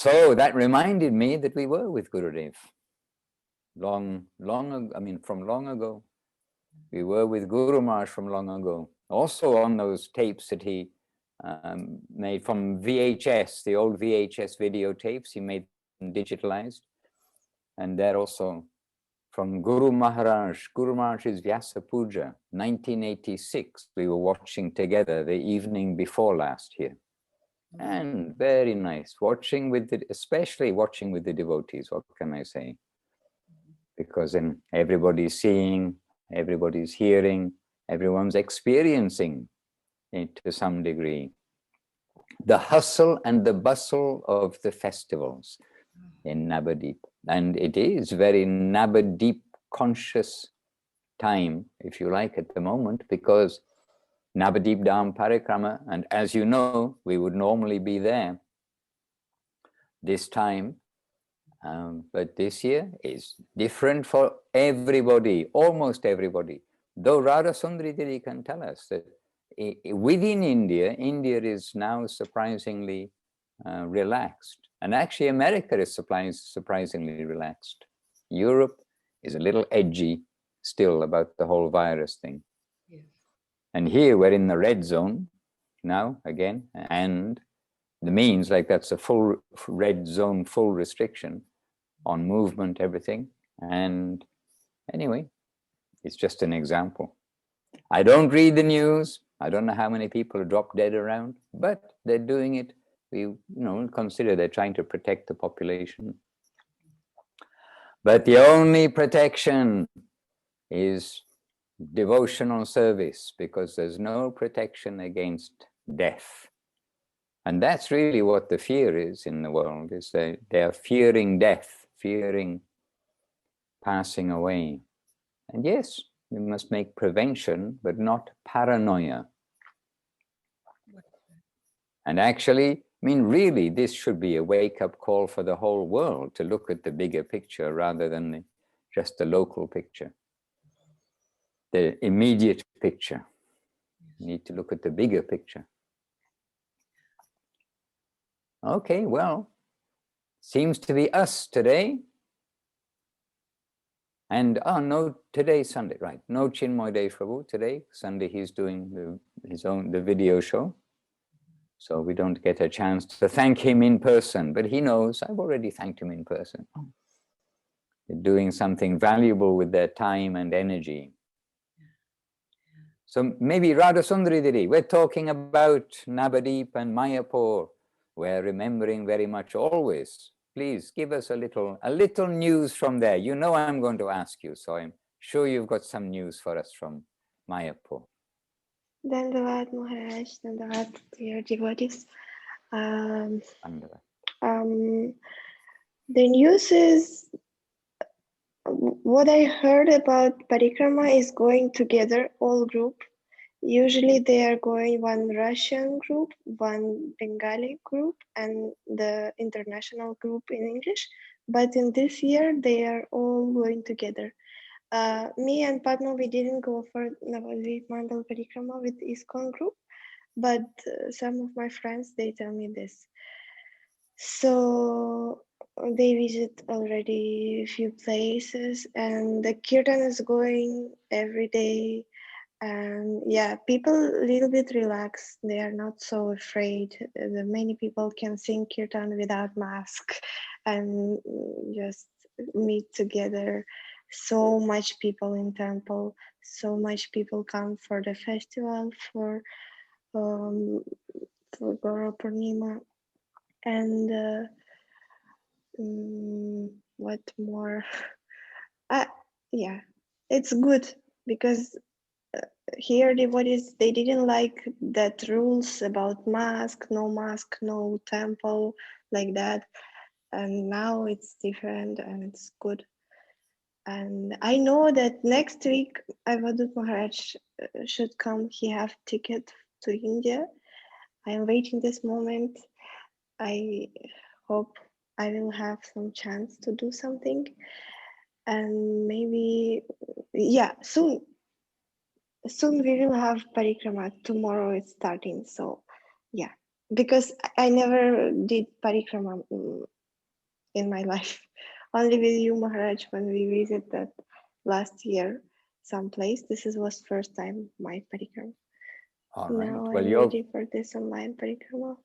So that reminded me that we were with Gurudev long ago. I mean, from long ago. We were with Guru Maharaj from long ago. Also on those tapes that he made from VHS, the old VHS videotapes, he made them digitalized. And they're also from Guru Maharaj, Guru Maharaj's Vyasa Puja, 1986. We were watching together the evening before last here. And very nice, watching with the, especially watching with the devotees, what can I say? Because then everybody's seeing, everybody's hearing, everyone's experiencing it to some degree. The hustle and the bustle of the festivals in Navadvīp. And it is very Navadvīp conscious time, if you like, at the moment, because Navadvīp Dhām Parikramā, and as you know, we would normally be there this time, but this year is different for everybody, almost everybody. Though Radha Sundari Didi can tell us that within India, India is now surprisingly relaxed. And actually America is surprisingly relaxed. Europe is a little edgy still about the whole virus thing. Yes. And here we're in the red zone now again, and the means like that's a full red zone, full restriction on movement, everything. And anyway, it's just an example. I don't read the news. I don't know how many people are dropped dead around, but they're doing it. We consider they're trying to protect the population. But the only protection is devotional service, because there's no protection against death. And that's really what the fear is in the world, is that they are fearing death, fearing passing away. And yes, we must make prevention, but not paranoia. And actually, I mean, really, this should be a wake-up call for the whole world to look at the bigger picture rather than just the local picture, the immediate picture. You need to look at the bigger picture. Okay, well, seems to be us today. And no, today's Sunday, right? No Chinmoy Day Prabhu today. Sunday he's doing the video show. So we don't get a chance to thank him in person, but he knows I've already thanked him in person. They're doing something valuable with their time and energy. So maybe Radha Sundari Didi, we're talking about Navadvīp and Mayapur. We're remembering very much always. Please give us a little news from there. You know I'm going to ask you, so I'm sure you've got some news for us from Mayapur. Dandavad Maharaj, Dandavad, dear devotees. The news is, what I heard about Parikrama is going together, all group. Usually they are going one Russian group, one Bengali group, and the international group in English. But in this year, they are all going together. Me and Padma, we didn't go for Navadvīp Mandal Parikrama with ISKCON group, but some of my friends, they tell me this. So they visit already a few places, and the kirtan is going every day. And yeah, people a little bit relaxed. They are not so afraid. Many people can sing kirtan without mask and just meet together. So much people in temple, so much people come for the festival, for Gaura Purnima. And what more? Yeah, it's good, because here devotees, they didn't like that rules about mask, no temple, like that. And now it's different and it's good. And I know that next week Avadut Maharaj should come. He have ticket to India. I am waiting this moment. I hope I will have some chance to do something. And maybe, yeah, soon we will have Parikrama. Tomorrow it's starting. So yeah, because I never did parikrama in my life. Only with you, Maharaj, when we visited last year someplace. Was first time my parikrama. All right. Now Well, I'm ready for this online parikrama.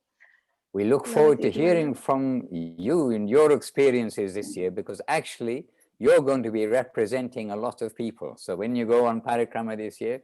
we look forward to hearing from you in your experiences this year, because actually you're going to be representing a lot of people. So when you go on parikrama this year,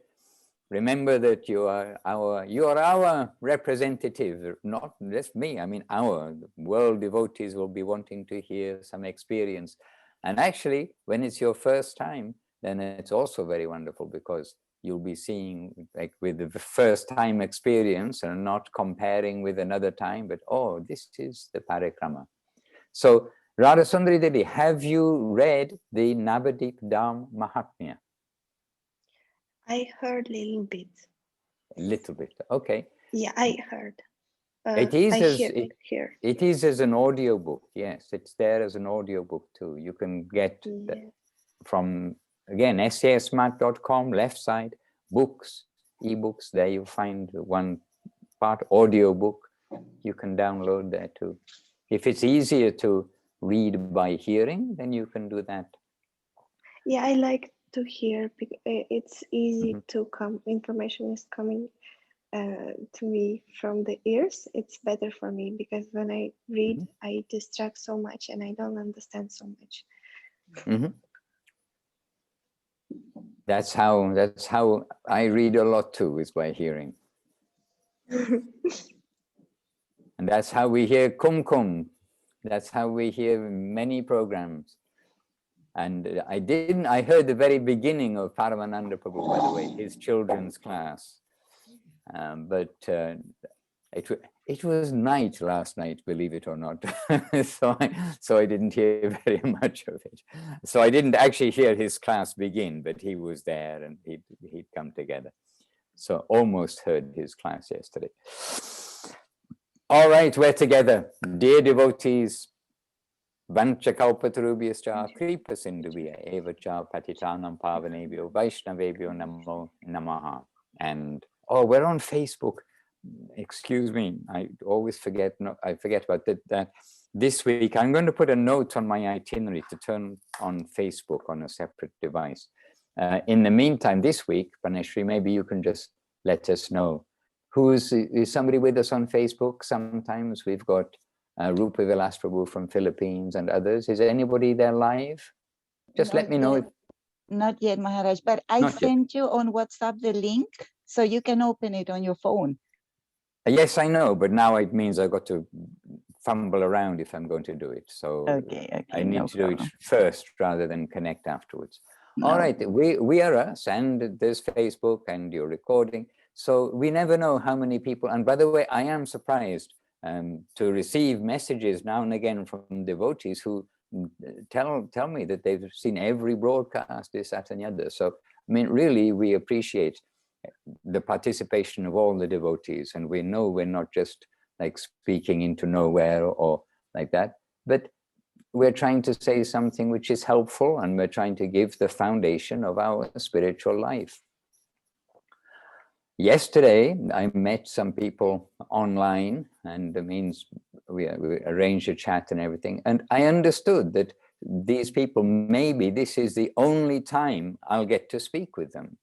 remember that you are our representative, not just me. I mean, our world devotees will be wanting to hear some experience. And actually, when it's your first time, then it's also very wonderful, because you'll be seeing like with the first time experience and not comparing with another time, but oh, this is the parikrama. So Radha Sundari Devi, have you read the Navadvīp Dhām Mahatmya? I heard a little bit. A little bit, okay. Yeah, I heard. It is here. It is as an audio book. Yes, it's there as an audio book too. You can get from, again, sasmat.com, left side, books, ebooks. There you find one part, audio book. You can download there too. If it's easier to read by hearing, then you can do that. Yeah, I like to hear, because it's easy to come. Information is coming to me from the ears. It's better for me, because when I read, I distract so much and I don't understand so much. That's how I read a lot too, is by hearing. And that's how we hear Kumkum. That's how we hear many programs. And I heard the very beginning of Paramananda Prabhu, by the way, his children's class. But it was night last night, believe it or not. so I didn't hear very much of it. So I didn't actually hear his class begin, but he was there and he'd come together. So almost heard his class yesterday. All right, we're together. Dear devotees, Vanchakalpatarubhyascha kripa sindhubhya evacha patitanam pavanebhyo vaishnavebhyo namo namaha. And we're on Facebook. Excuse me, I always forget. I forget about that. This week I'm going to put a note on my itinerary to turn on Facebook on a separate device. In the meantime, this week, Paneshri, maybe you can just let us know is somebody with us on Facebook. Sometimes we've got Rupa Vilas Prabhu from Philippines and others. Is anybody there live? Just let me know. Not yet, Maharaj, but I sent you on WhatsApp the link so you can open it on your phone. Yes, I know, but now it means I've got to fumble around if I'm going to do it. So I need to do it first rather than connect afterwards. All right, we are us, and there's Facebook and you're recording. So we never know how many people, and by the way, I am surprised to receive messages now and again from devotees who tell me that they've seen every broadcast, this, that, and the other. So, I mean, really, we appreciate the participation of all the devotees, and we know we're not just like speaking into nowhere or like that, but we're trying to say something which is helpful, and we're trying to give the foundation of our spiritual life. Yesterday, I met some people online, and it means we arranged a chat and everything. And I understood that these people, maybe this is the only time I'll get to speak with them.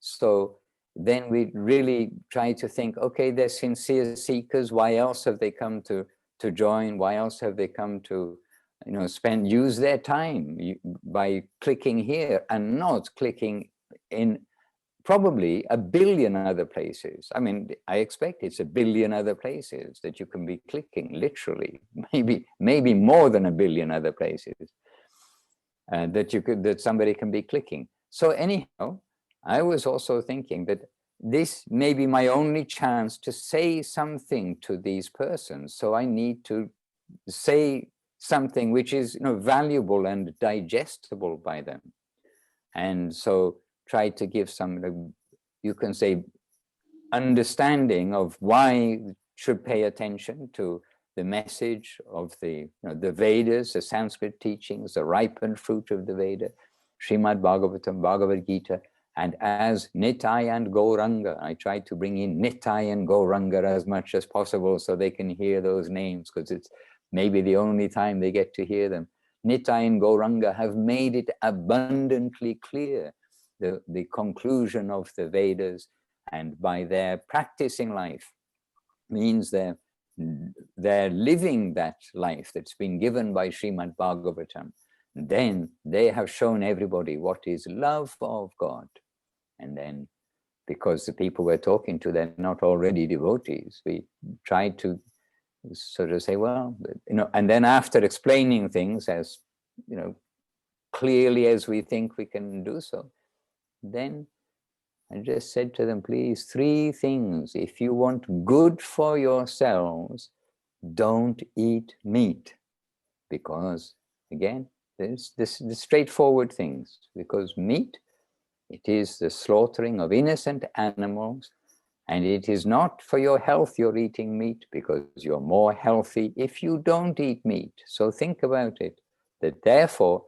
So then we really try to think, okay, they're sincere seekers. Why else have they come to join? Why else have they come to, use their time by clicking here and not clicking in probably a billion other places. I mean, I expect it's a billion other places that you can be clicking, literally, maybe more than a billion other places that somebody can be clicking. So anyhow, I was also thinking that this may be my only chance to say something to these persons. So I need to say something which is valuable and digestible by them. And so try to give some, you can say, understanding of why should pay attention to the message of the Vedas, the Sanskrit teachings, the ripened fruit of the Veda, Srimad Bhagavatam, Bhagavad Gita, And as Nitai and Gauranga, I try to bring in Nitai and Gauranga as much as possible so they can hear those names, because it's maybe the only time they get to hear them. Nitai and Gauranga have made it abundantly clear, the conclusion of the Vedas, and by their practicing life means they're living that life that's been given by Srimad Bhagavatam. Then they have shown everybody what is love of God. And then, because the people we're talking to, they're not already devotees, we try to sort of say, well, and then after explaining things as, clearly as we think we can do so, then I just said to them, please, 3 things. If you want good for yourselves, don't eat meat. Because, again, there's the straightforward things. Because meat, it is the slaughtering of innocent animals, and it is not for your health you're eating meat, because you're more healthy if you don't eat meat. So think about it, that therefore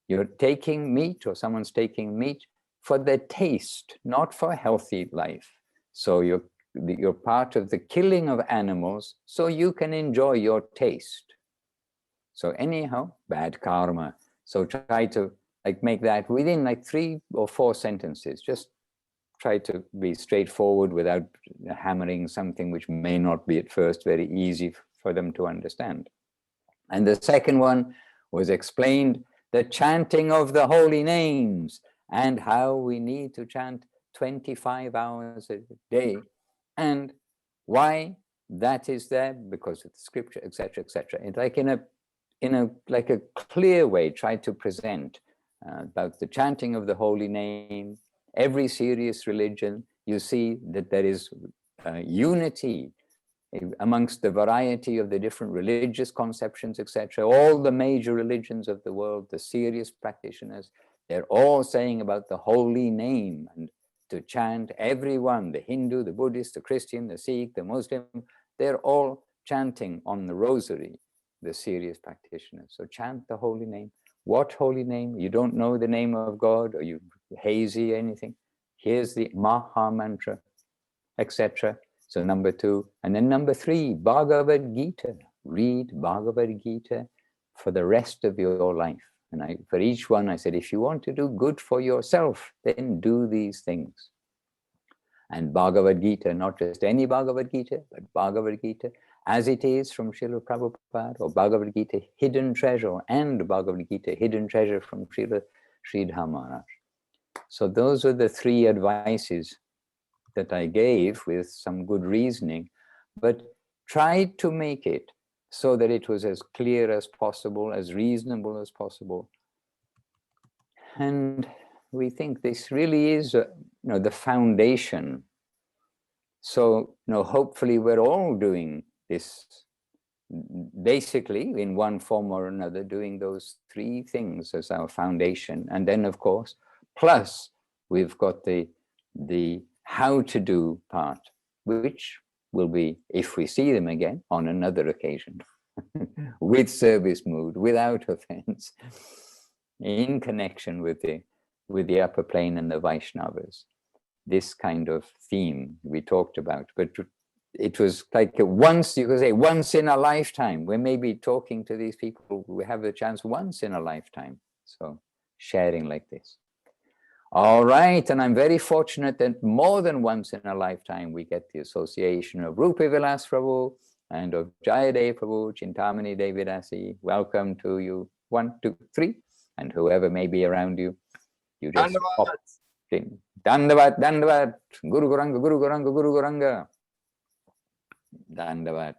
you're taking meat, or someone's taking meat for the taste, not for healthy life. So you're part of the killing of animals so you can enjoy your taste. So anyhow, bad karma. So try to make that within 3 or 4 sentences. Just try to be straightforward without hammering something which may not be at first very easy for them to understand. And the second one was explained the chanting of the holy names, and how we need to chant 25 hours a day, and why that is there, because of the scripture, etc., etc. It's like in a clear way, try to present about the chanting of the holy name. Every serious religion, you see that there is unity amongst the variety of the different religious conceptions, etc. All the major religions of the world, the serious practitioners, they're all saying about the holy name, and to chant, everyone, the Hindu, the Buddhist, the Christian, the Sikh, the Muslim, they're all chanting on the rosary, the serious practitioners. So chant the holy name. What holy name? You don't know the name of God, or you hazy anything? Here's the Maha Mantra, etc. So number 2. And then number 3, Bhagavad Gita. Read Bhagavad Gita for the rest of your life. And for each one, I said, if you want to do good for yourself, then do these things. And Bhagavad Gita, not just any Bhagavad Gita, but Bhagavad Gita as it is from Srila Prabhupada, or Bhagavad Gita Hidden Treasure, and Bhagavad Gita Hidden Treasure from Srila Sridhar Maharaj. So those are the 3 advices that I gave with some good reasoning, but tried to make it so that it was as clear as possible, as reasonable as possible. And we think this really is the foundation. So hopefully we're all doing this, basically in one form or another, doing those 3 things as our foundation. And then of course, plus we've got the how to do part, which will be, if we see them again, on another occasion, with service mood, without offense, in connection with the upper plane and the Vaishnavas. This kind of theme we talked about, but it was like once, you could say, once in a lifetime. We may be talking to these people, we have a chance once in a lifetime. So sharing like this. All right, and I'm very fortunate that more than once in a lifetime we get the association of Rupa Vilas Prabhu and of Jayadev Prabhu, Chintamani Devidasi. Welcome to you, 1, 2, 3, and whoever may be around you. You just pop. Dandavat, Dandavat, Guru Goranga, Guru Goranga, Guru Goranga. Dandavat.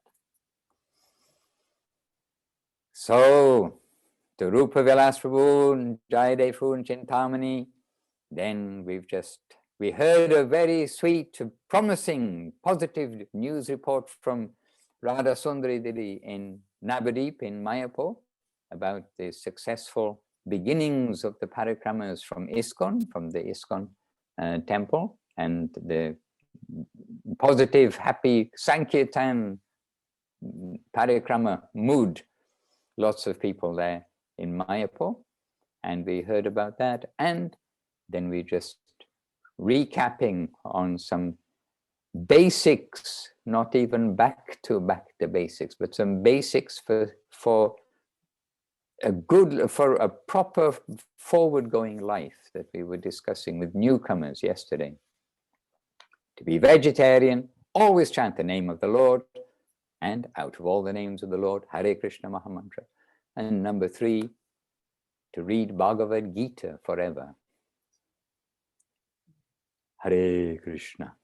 So, to Rupa Vilas Prabhu, Jayadev Prabhu, and Chintamani. Then we heard a very sweet, promising, positive news report from Radha Sundari Didi in Navadvīp in Mayapur about the successful beginnings of the parikramas from ISKCON, from the ISKCON temple, and the positive, happy Sankirtan parikrama mood. Lots of people there in Mayapur, and we heard about that. And then we just recapping on some basics, not even back to basics, but some basics for a proper forward-going life that we were discussing with newcomers yesterday. To be vegetarian, always chant the name of the Lord, and out of all the names of the Lord, Hare Krishna Mahamantra. And number 3, to read Bhagavad Gita forever. Hare Krishna.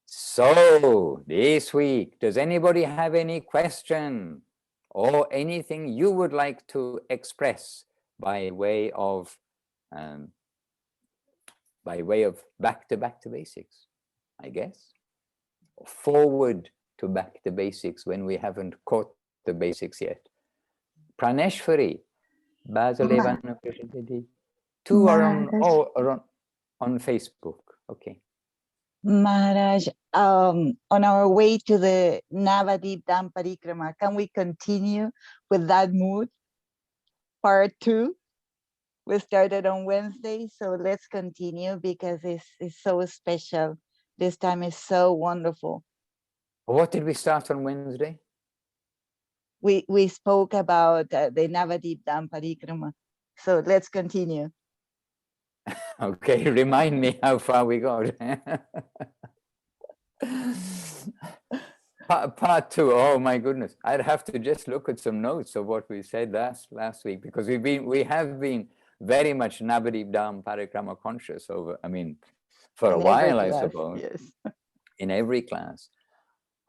So, this week, does anybody have any question or anything you would like to express by way of back to basics, I guess, or forward to back to basics when we haven't caught the basics yet? Praneshwari, Basilevana, two are on Facebook. Okay. Maharaj, on our way to the Navadvīp Dhām Parikramā, can we continue with that mood? Part 2. We started on Wednesday, so let's continue because it's so special. This time is so wonderful. What did we start on Wednesday? We spoke about the Navadvīp Dhām Parikramā. So let's continue. Okay, remind me how far we got. Part 2. Oh my goodness, I'd have to just look at some notes of what we said last week, because we have been very much Navadvīp Dhām Parikramā conscious for a while, I suppose. Yes. In every class.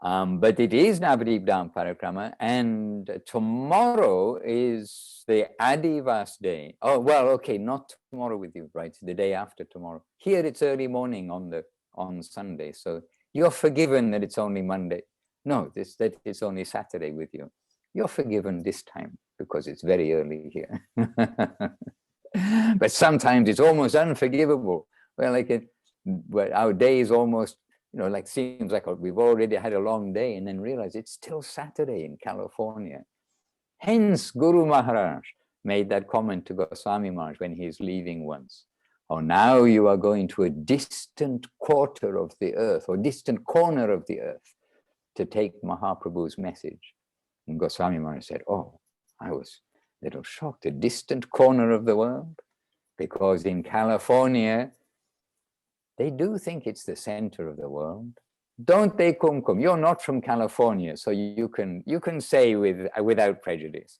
But it is Navadvīp Dhām Parikramā, and tomorrow is the Adivas day. Oh, well, okay, not tomorrow with you, right? The day after tomorrow. Here it's early morning on Sunday, so you're forgiven that it's only Monday. No, that it's only Saturday with you. You're forgiven this time because it's very early here. But sometimes it's almost unforgivable. Well, our day is almost, seems like we've already had a long day, and then realize it's still Saturday in California. Hence, Guru Maharaj made that comment to Goswami Maharaj when he's leaving once. Oh, now you are going to a distant quarter of the earth, or distant corner of the earth, to take Mahaprabhu's message. And Goswami Maharaj said, oh, I was a little shocked, a distant corner of the world, because in California, they do think it's the center of the world. Don't they, Kumkum? You're not from California, so you can say without prejudice.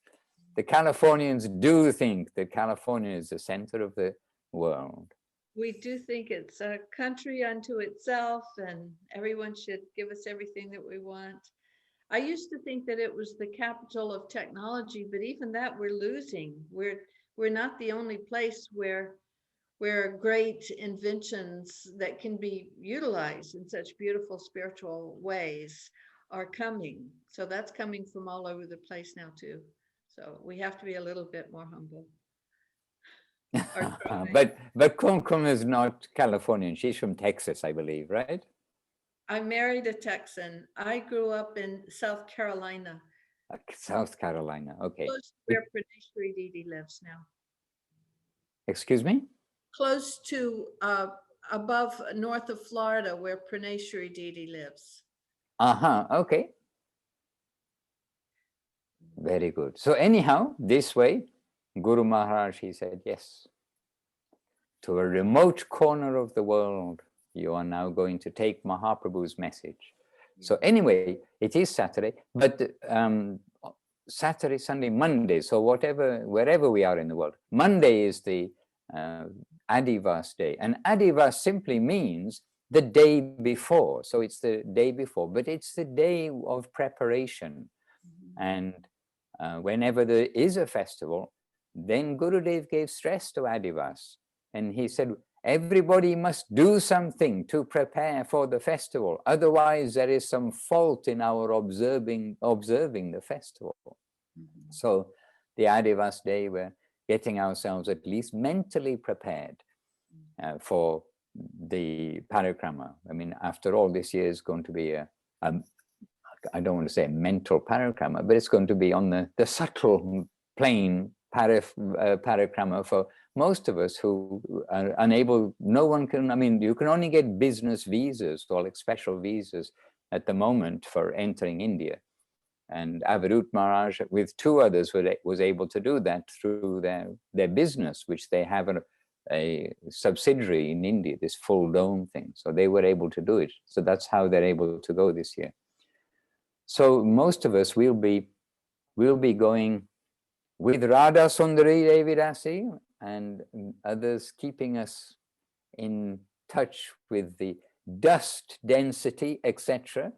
The Californians do think that California is the center of the world. We do think it's a country unto itself, and everyone should give us everything that we want. I used to think that it was the capital of technology, but even that we're losing. We're not the only place where great inventions that can be utilized in such beautiful spiritual ways are coming. So that's coming from all over the place now too. So we have to be a little bit more humble. But Kumkum is not Californian. She's from Texas, I believe, right? I married a Texan. I grew up in South Carolina. South Carolina, okay. Close to where Praneshwari Didi lives now. Excuse me? Close to above north of Florida, where Praneshwari Didi lives. Okay. Very good. So anyhow, this way, Guru Maharaj, he said, yes, to a remote corner of the world, you are now going to take Mahaprabhu's message. So anyway, it is Saturday, but Saturday, Sunday, Monday, so wherever we are in the world, Monday is the Adivas day. And Adivas simply means the day before. So it's the day before, but it's the day of preparation. And whenever there is a festival, then Gurudev gave stress to Adivas. And he said, everybody must do something to prepare for the festival. Otherwise, there is some fault in our observing the festival. So the Adivas day, we're getting ourselves at least mentally prepared for the parikrama. I mean, after all, this year is going to be I don't want to say a mental parikrama, but it's going to be on the subtle plane parikrama for most of us who are unable, no one can, I mean, you can only get business visas or like special visas at the moment for entering India. And Navadvīp Maharaj, with two others, was able to do that through their business, which they have a subsidiary in India, this full dome thing. So they were able to do it. So that's how they're able to go this year. So most of us will be going with Radha Sundari Devi Rasi and others, keeping us in touch with the dust density, etc.,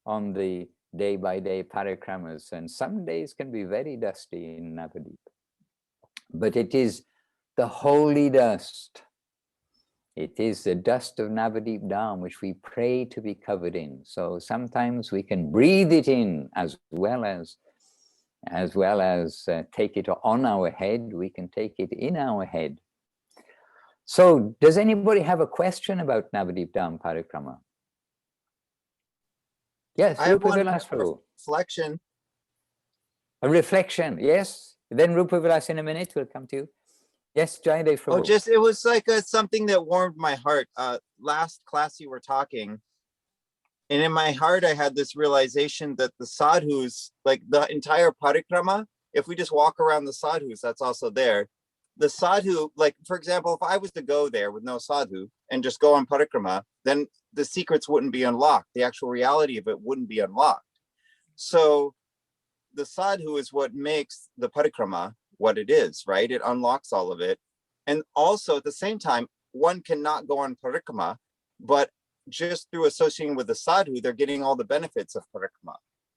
on the day-by-day parikramas. And some days can be very dusty in Navadvīp. But it is the holy dust. It is the dust of Navadvīp Dhām, which we pray to be covered in. So sometimes we can breathe it in as well as take it on our head. We can take it in our head. So does anybody have a question about Navadvīp Dhām Parikramā? Yes, I have Rupa one Vilas Prabhu. reflection. A reflection, yes. Then Rupa Vilas in a minute will come to you. Yes, Jayadev Prabhu. Oh, just, it was like something that warmed my heart. Last class you were talking, and in my heart, I had this realization that the sadhus, like the entire parikrama, if we just walk around the sadhus, that's also there. The sadhu, like, for example, if I was to go there with no sadhu and just go on parikrama, then the secrets wouldn't be unlocked. The actual reality of it wouldn't be unlocked. So the sadhu is what makes the parikrama what it is, right? It unlocks all of it. And also at the same time, one cannot go on parikrama, but just through associating with the sadhu, they're getting all the benefits of parikrama.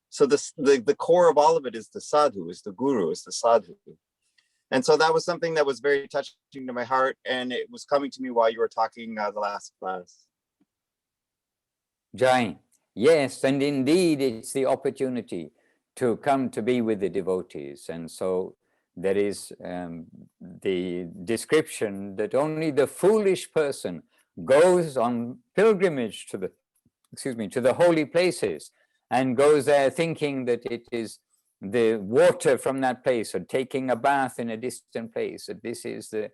So the core of all of it is the sadhu, is the guru, is the sadhu. And so that was something that was very touching to my heart, and it was coming to me while you were talking the last class. Jai, yes, and indeed it's the opportunity to come to be with the devotees. And so there is the description that only the foolish person goes on pilgrimage to the holy places and goes there thinking that it is the water from that place, or taking a bath in a distant place, that this is the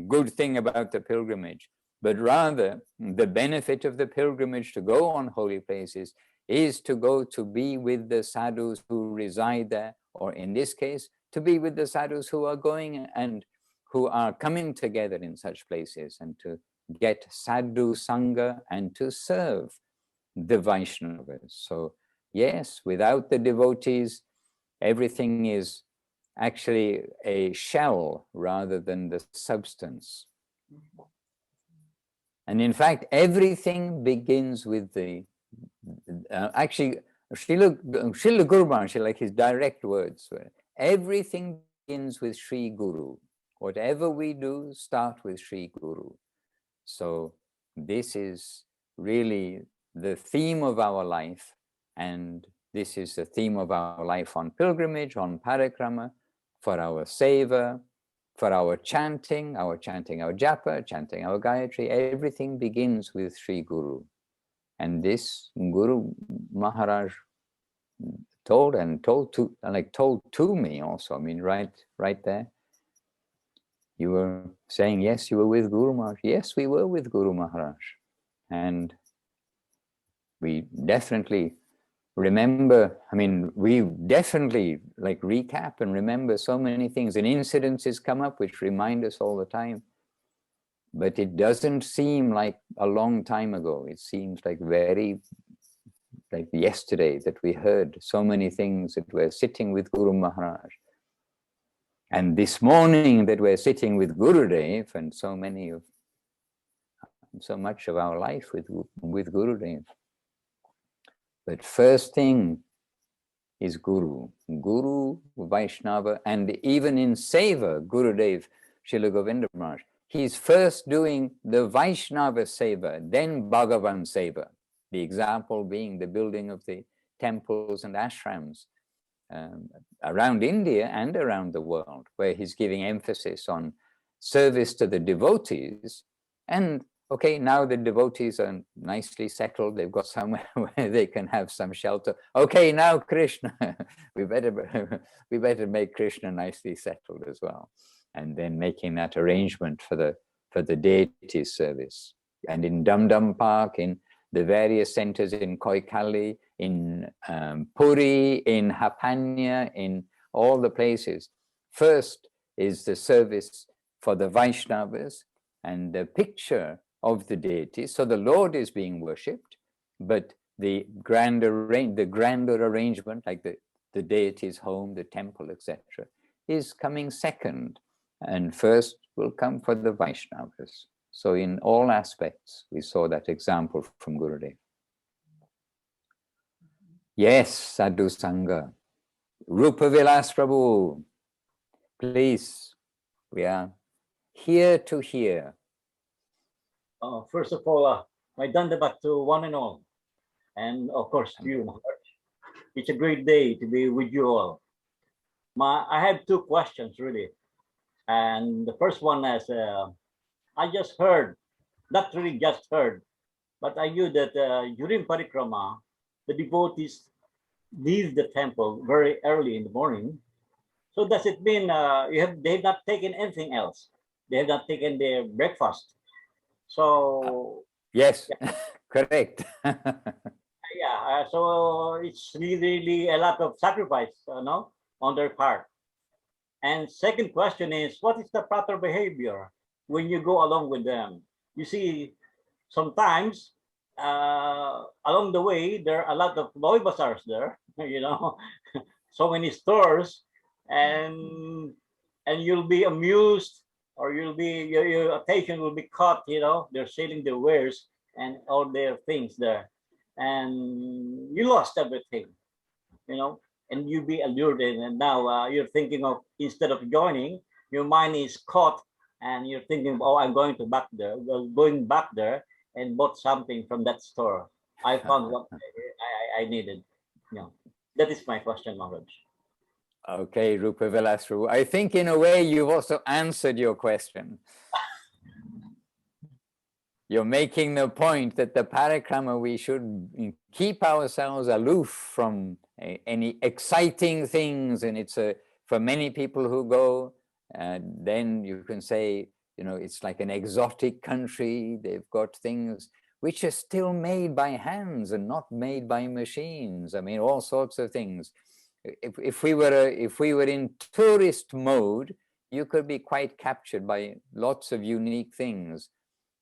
good thing about the pilgrimage. But rather, the benefit of the pilgrimage to go on holy places is to go to be with the sadhus who reside there, or in this case, to be with the sadhus who are going and who are coming together in such places, and to get sadhu sangha and to serve the Vaishnavas. So yes, without the devotees, everything is actually a shell rather than the substance. And in fact, everything begins with the, actually, Srila Guru Maharaj, like his direct words, everything begins with Sri Guru. Whatever we do, start with Sri Guru. So this is really the theme of our life, and this is the theme of our life on pilgrimage, on parikrama, for our seva, for our chanting, our japa, chanting our Gayatri. Everything begins with Sri Guru. And this Guru Maharaj told to me also. I mean, right there. You were saying, yes, you were with Guru Maharaj. Yes, we were with Guru Maharaj. And we definitely remember, I mean, we definitely like recap and remember so many things, and incidences come up which remind us all the time. But it doesn't seem like a long time ago. It seems like like yesterday that we heard so many things, that we're sitting with Guru Maharaj. And this morning that we're sitting with Gurudev, and so much of our life with Gurudev. But first thing is Guru, Vaishnava, and even in Seva, Gurudev, Srila Govinda Maharaj, he's first doing the Vaishnava Seva, then Bhagavan Seva. The example being the building of the temples and ashrams around India and around the world, where he's giving emphasis on service to the devotees. And okay, now the devotees are nicely settled. They've got somewhere where they can have some shelter. Okay, now Krishna, we better make Krishna nicely settled as well. and then making that arrangement for the deity's service. And in Dham Dhām Park, in the various centers in Koikali, in Puri, in Hapanya, in all the places, first is the service for the Vaishnavas and the picture of the deity. So the Lord is being worshipped, but the grander arrangement, like the deity's home, the temple, etc., is coming second, and first will come for the Vaishnavas. So in all aspects, we saw that example from Gurudev. Yes, Sadhu Sangha. Rupa Vilas Prabhu, please, we are here to hear. First of all, my dandavat to one and all. And of course, to you, Maharaj. It's a great day to be with you all. I have two questions, really. And the first one is, I just heard, not really just heard, but I knew that during Parikrama, the devotees leave the temple very early in the morning. So does it mean they have not taken anything else? They have not taken their breakfast. So yes, yeah. Correct. Yeah, so it's really a lot of sacrifice, no, on their part. And second question is, what is the proper behavior when you go along with them? You see, sometimes along the way, there are a lot of Loy Bazaars there, you know, so many stores, and you'll be amused, or you'll be, your attention will be caught, you know, they're selling their wares and all their things there. And you lost everything, you know, and you be allured in, and now you're thinking of, instead of joining, your mind is caught, and you're thinking, oh, I'm going back there and bought something from that store. I found what I needed. You know, that is my question, Maharaj. Okay, Rupa Vilasru. I think in a way you've also answered your question. You're making the point that the parikrama, we should keep ourselves aloof from any exciting things. And it's for many people who go, then you can say, you know, it's like an exotic country. They've got things which are still made by hands and not made by machines. I mean, all sorts of things. If we were in tourist mode, you could be quite captured by lots of unique things.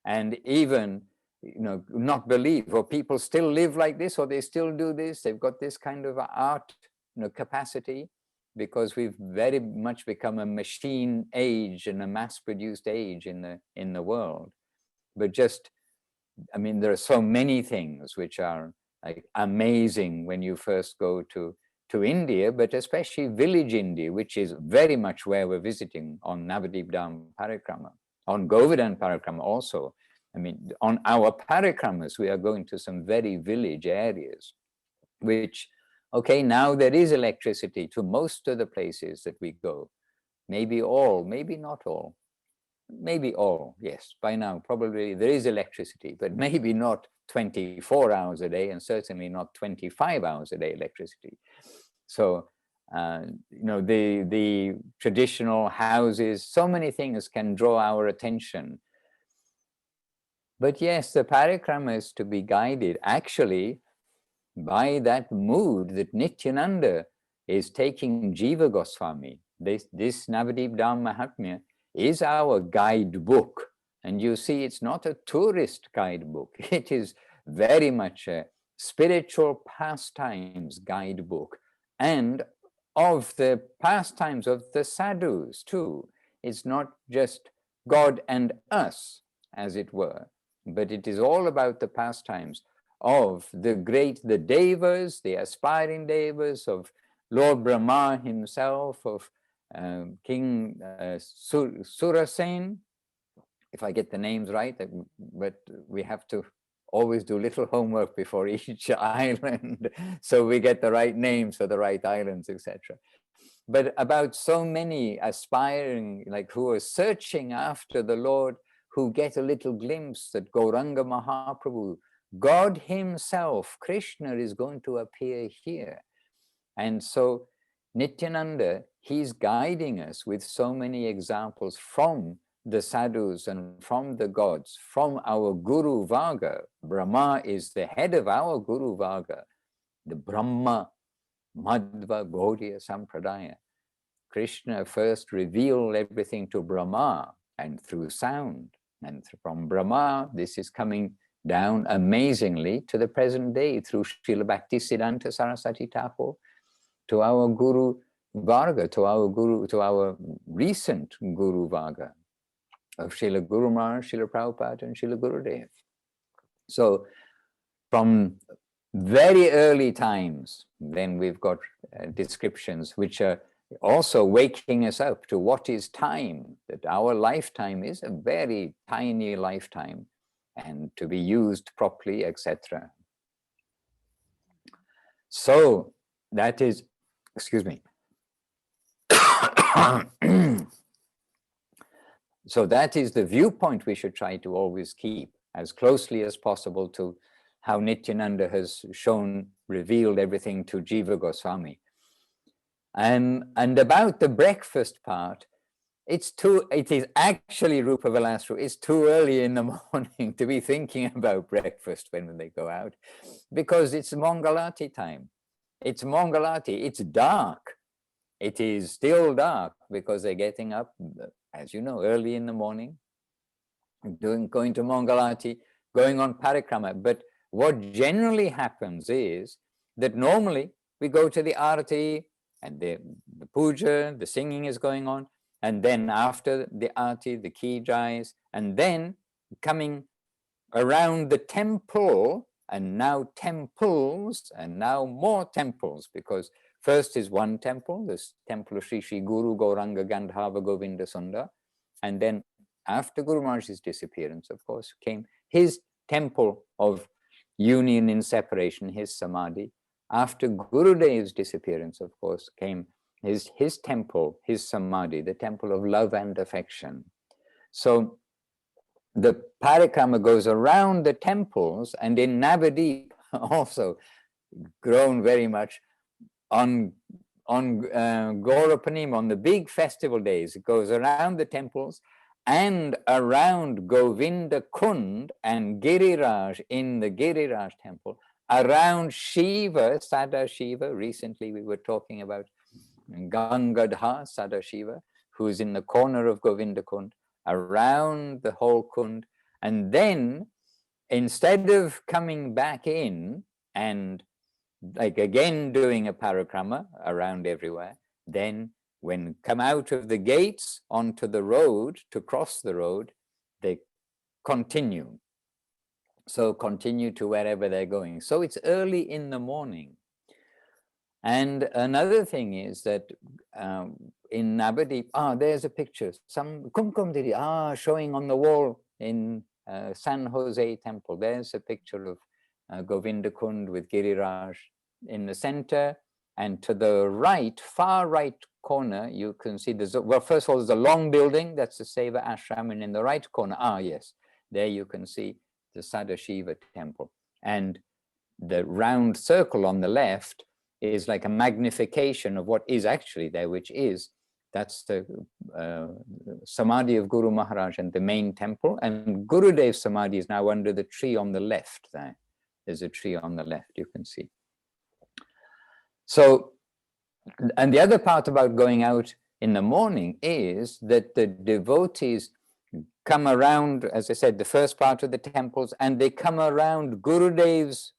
And even, you know, not believe, or people still live like this, or they still do this. They've got this kind of art, you know, capacity, because we've very much become a machine age and a mass-produced age in the world. But just, I mean, there are so many things which are like amazing when you first go to India, but especially village India, which is very much where we're visiting on Navadvīp Dhām Parikramā. On Govardhan Parikrama also. I mean, on our parikramas, we are going to some very village areas, which, okay, now there is electricity to most of the places that we go. Maybe all, maybe not all. Maybe all, yes. By now, probably there is electricity, but maybe not 24 hours a day, and certainly not 25 hours a day electricity. So, you know, the traditional houses, so many things can draw our attention. But yes, the parikrama is to be guided actually by that mood that Nityananda is taking Jiva Goswami. This Navadvīp Dhām Mahatmya is our guidebook. And you see, it's not a tourist guidebook. It is very much a spiritual pastimes guidebook. And of the pastimes of the sadhus too. It's not just God and us, as it were, but it is all about the pastimes of the devas, the aspiring devas, of Lord Brahma himself, of King Surasen, if I get the names right, but we have to always do little homework before each island, so we get the right names for the right islands, etc. But about so many aspiring, like who are searching after the Lord, who get a little glimpse that Gauranga Mahaprabhu, God himself, Krishna, is going to appear here. And so Nityananda he's guiding us with so many examples from the sadhus and from the gods, from our Guru Varga. Brahma is the head of our Guru Varga, the Brahma Madhva Gaudiya Sampradaya. Krishna first revealed everything to Brahma and through sound. And from Brahma, this is coming down amazingly to the present day through Srila Bhaktisiddhanta Saraswati Thakur to our Guru Varga, to our recent Guru Varga of Srila Guru Maharaj, Srila Prabhupada and Srila Gurudev. So from very early times, then we've got descriptions which are also waking us up to what is time, that our lifetime is a very tiny lifetime and to be used properly, etc. So that is, excuse me. So that is the viewpoint we should try to always keep as closely as possible to how Nityananda has shown, revealed everything to Jiva Goswami. And about the breakfast part, it is actually Rupa Vilasru, it's too early in the morning to be thinking about breakfast when they go out, because it's Mangalati time. It's Mangalati, it's dark. It is still dark because they're getting up, as you know, early in the morning, going to Mangalati, going on Parikrama. But what generally happens is that normally we go to the Arati and the puja, the singing is going on. And then after the Arati, the key dries, and then coming around the temple, and now temples, and now more temples, because first is one temple, this temple of Sri Sri Guru Gauranga Gandhava Govinda Sundar. And then after Guru Maharaj's disappearance, of course, came his temple of union in separation, his Samadhi. After Gurudev's disappearance, of course, came his temple, his Samadhi, the temple of love and affection. So the parikrama goes around the temples, and in Navadvīp also grown very much on Gaurapanima, on the big festival days. It goes around the temples and around Govinda Kund and Giriraj in the Giriraj temple, around Shiva, Sada Shiva. Recently we were talking about Gangadha Sada Shiva, who is in the corner of Govinda Kund, around the whole Kund. And then instead of coming back in and like again doing a parikrama around everywhere, then when come out of the gates onto the road, to cross the road, they continue. So continue to wherever they're going. So it's early in the morning. And another thing is that in Navadvīp, there's a picture, some Kumkum Diri, showing on the wall in San Jose temple. There's a picture of Govinda Kund with Giriraj in the center. And to the right, far right corner, you can see there's, well, first of all, there's a long building, that's the Seva Ashram, and in the right corner, yes, there you can see the Sadashiva temple. And the round circle on the left is like a magnification of what is actually there, which is, that's the Samadhi of Guru Maharaj and the main temple. And Gurudev's Samadhi is now under the tree on the left there. There's a tree on the left, you can see. So, and the other part about going out in the morning is that the devotees come around, as I said, the first part of the temples, and they come around Gurudev's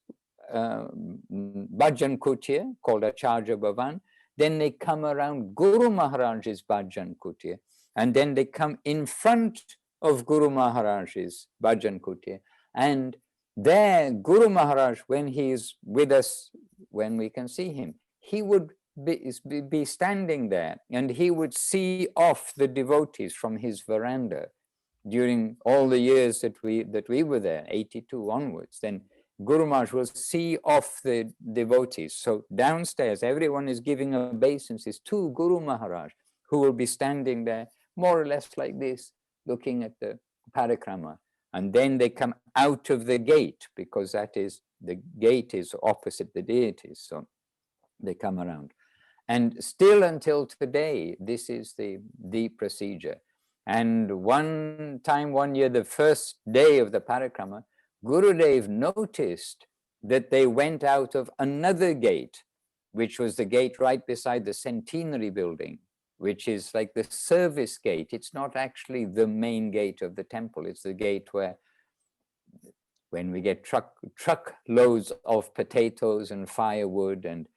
Bhajan Kutia, called Acharya Bhavan. Then they come around Guru Maharaj's Bhajan Kutia, and then they come in front of Guru Maharaj's Bhajan Kutia. And there, Guru Maharaj, when he is with us, when we can see him, he would be standing there, and he would see off the devotees from his veranda during all the years that we were there, 82 onwards. Then Guru Maharaj will see off the devotees. So downstairs, everyone is giving obeisances to Guru Maharaj, who will be standing there more or less like this, looking at the parikrama. And then they come out of the gate, because that is, the gate is opposite the deities. So they come around. And still until today, this is the procedure. And one year, the first day of the parikrama, Gurudev noticed that they went out of another gate, which was the gate right beside the centenary building, which is like the service gate. It's not actually the main gate of the temple. It's the gate where, when we get truck loads of potatoes and firewood and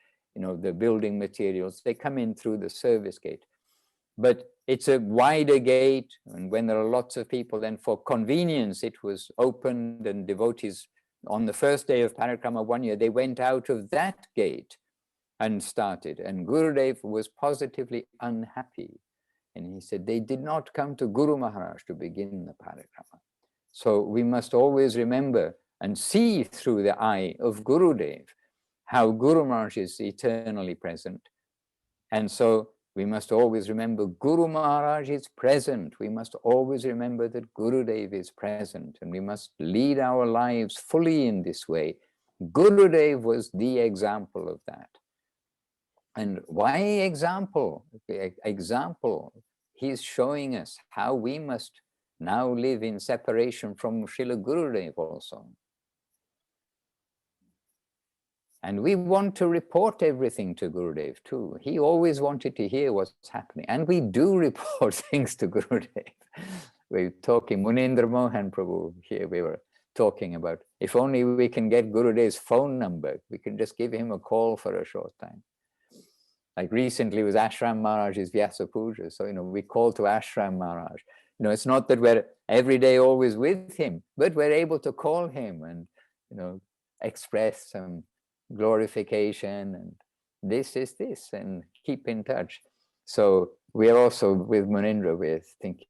the building materials, they come in through the service gate. But it's a wider gate, and when there are lots of people, then for convenience, it was opened, and devotees on the first day of parikrama one year, they went out of that gate and started. And Gurudev was positively unhappy. And he said, they did not come to Guru Maharaj to begin the parikrama. So we must always remember and see through the eye of Gurudev how Guru Maharaj is eternally present. And so we must always remember Guru Maharaj is present. We must always remember that Gurudev is present, and we must lead our lives fully in this way. Gurudev was the example of that. And why example? Example, he's showing us how we must now live in separation from Srila Gurudev also. And we want to report everything to Gurudev too. He always wanted to hear what's happening. And we do report things to Gurudev. We're talking, Munindra Mohan Prabhu here, we were talking about, if only we can get Gurudev's phone number, we can just give him a call for a short time. Like recently was Ashram Maharaj's Vyasa Puja. So, we call to Ashram Maharaj. It's not that we're every day always with him, but we're able to call him and, express some glorification and this is this, and keep in touch. So we're also with Munindra, we're thinking,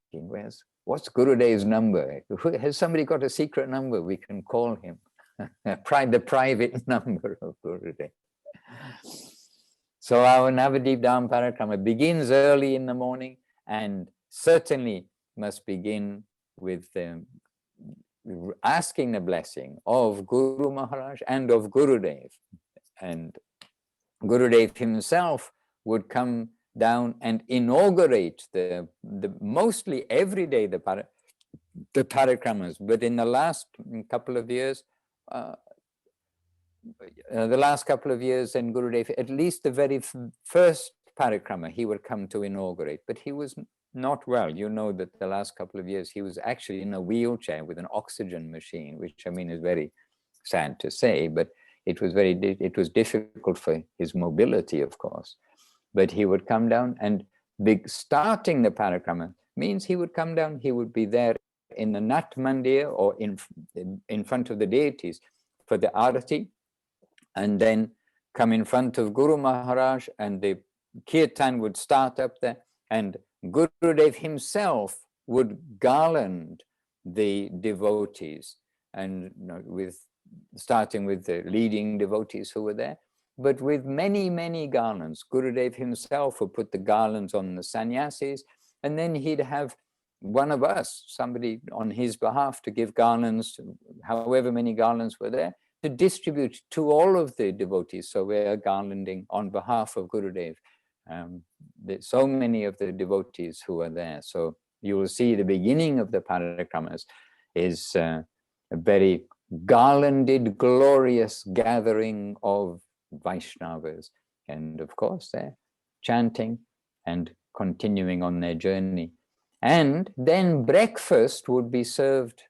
what's Gurudev's number? Has somebody got a secret number? We can call him. The private number of Gurudev. So our Navadvīp Dhām Parikramā begins early in the morning, and certainly must begin with asking the blessing of Guru Maharaj and of Gurudev. And Gurudev himself would come down and inaugurate the mostly every day the parikramas, but in the last couple of years, and Gurudev, at least the very first parikrama, he would come to inaugurate, but he was not well. You know that the last couple of years he was actually in a wheelchair with an oxygen machine, which is very sad to say, but it was difficult for his mobility, of course. But he would come down, and starting the parikrama means he would come down, he would be there in the Nat Mandir or in front of the deities for the arati, and then come in front of Guru Maharaj, and the kirtan would start up there, and Gurudev himself would garland the devotees, and starting with the leading devotees who were there, but with many, many garlands. Gurudev himself would put the garlands on the sannyasis, and then he'd have one of us, somebody on his behalf, to give garlands, however many garlands were there, to distribute to all of the devotees. So we're garlanding on behalf of Gurudev. So many of the devotees who are there. So you will see the beginning of the parikramas is a very garlanded, glorious gathering of Vaishnavas. And of course, they're chanting and continuing on their journey. And then breakfast would be served.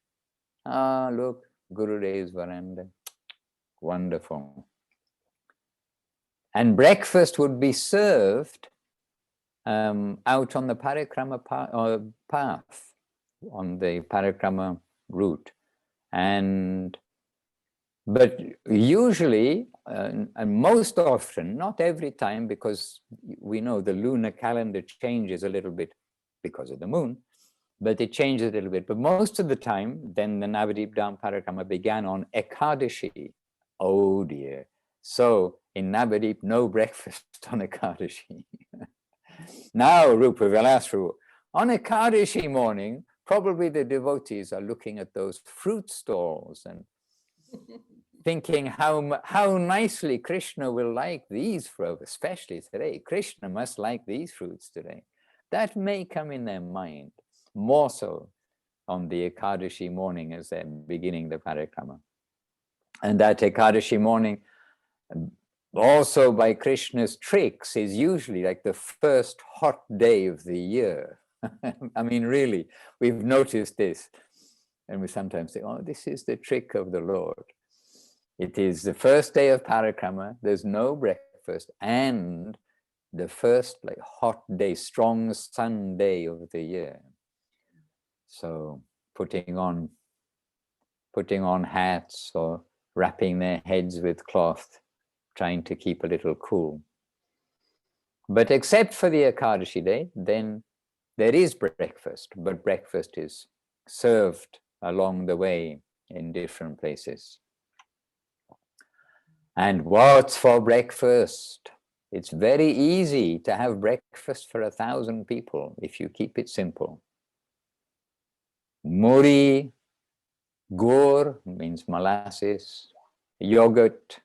Ah, look, Gurudev's veranda. Wonderful. And breakfast would be served out on the parikrama path, on the parikrama route. But usually, and most often, not every time, because we know the lunar calendar changes a little bit because of the moon, but it changes a little bit. But most of the time, then the Navadvīp Dhām Parikramā began on Ekadashi. Oh dear. So in Navadvīp, no breakfast on Ekadashi. Now, Rupa Vilasru, on Ekadashi morning, probably the devotees are looking at those fruit stalls and thinking how nicely Krishna will like these fruits, especially today. Krishna must like these fruits today. That may come in their mind, more so on the Ekadashi morning as they're beginning the parikrama. And that Ekadashi morning, also by Krishna's tricks, is usually like the first hot day of the year. I mean, really, we've noticed this. And we sometimes say, oh, this is the trick of the Lord. It is the first day of parikrama, there's no breakfast, and the first like hot day, strong sun day of the year. So putting on hats or wrapping their heads with cloth, trying to keep a little cool. But except for the Ekadashi day, then there is breakfast, but breakfast is served along the way in different places. And what's for breakfast? It's very easy to have breakfast for 1,000 people if you keep it simple. Muri, gur means molasses, yogurt,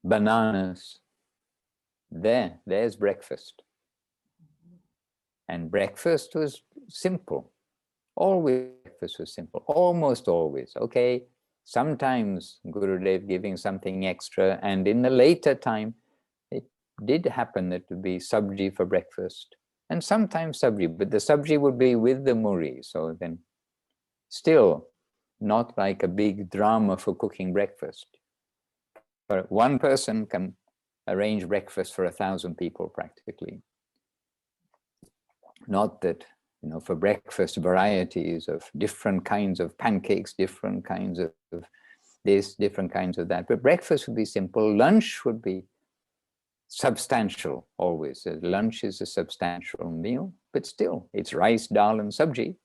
bananas. There's breakfast. And breakfast was simple. Always breakfast was simple, almost always. Okay, sometimes Gurudev giving something extra, and in the later time, it did happen that it would be sabji for breakfast, and sometimes sabji, but the sabji would be with the muri, so then still not like a big drama for cooking breakfast. But one person can arrange breakfast for 1,000 people practically. Not that, you know, for breakfast varieties of different kinds of pancakes, different kinds of this, different kinds of that. But breakfast would be simple. Lunch would be substantial always. Lunch is a substantial meal, but still it's rice, dal and sabji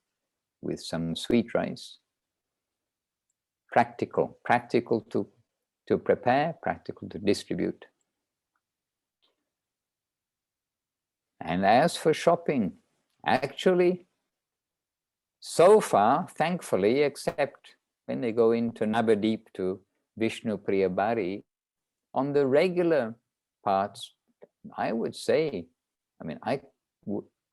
with some sweet rice. Practical to prepare, practical to distribute. And as for shopping, actually, so far, thankfully, except when they go into Navadvīp to Vishnu Priya Bari, on the regular parts, I would say, I mean, I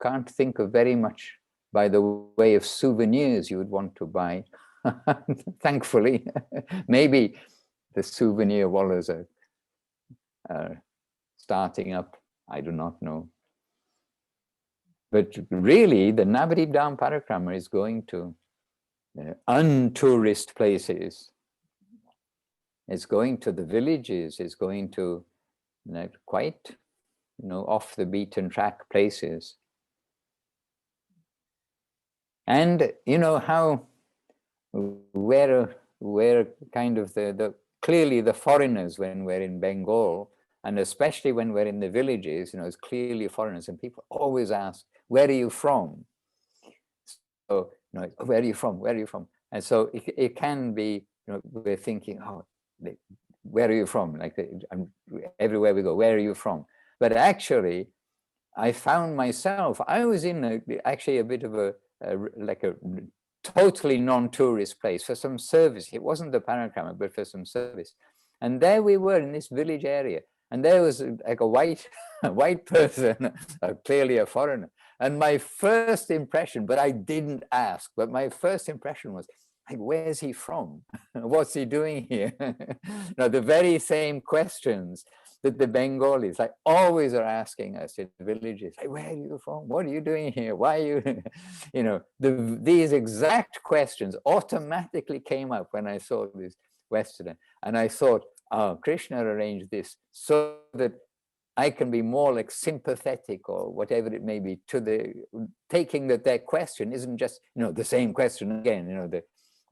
can't think of very much by the way of souvenirs you would want to buy. Thankfully, maybe the souvenir wallahs are starting up, I do not know. But really, the Navadvīp Dhām Parikramā is going to untourist places. It's going to the villages. It's going to quite, off the beaten track places. And how we're kind of clearly the foreigners when we're in Bengal, and especially when we're in the villages, it's clearly foreigners, and people always ask, where are you from? So, where are you from? Where are you from? And so it can be, we're thinking, oh, where are you from? Like everywhere we go, where are you from? But actually, I found myself, I was in actually a bit of a totally non-tourist place for some service. It wasn't the parikrama, but for some service. And there we were in this village area. And there was like a white person, clearly a foreigner. And my first impression, but I didn't ask, but my first impression was, like, where's he from? What's he doing here? Now, the very same questions that the Bengalis always are asking us in villages, like, where are you from? What are you doing here? Why are you, these exact questions automatically came up when I saw this Westerner. And I thought, oh, Krishna arranged this so that I can be more like sympathetic or whatever it may be to taking that their question isn't just, the same question again,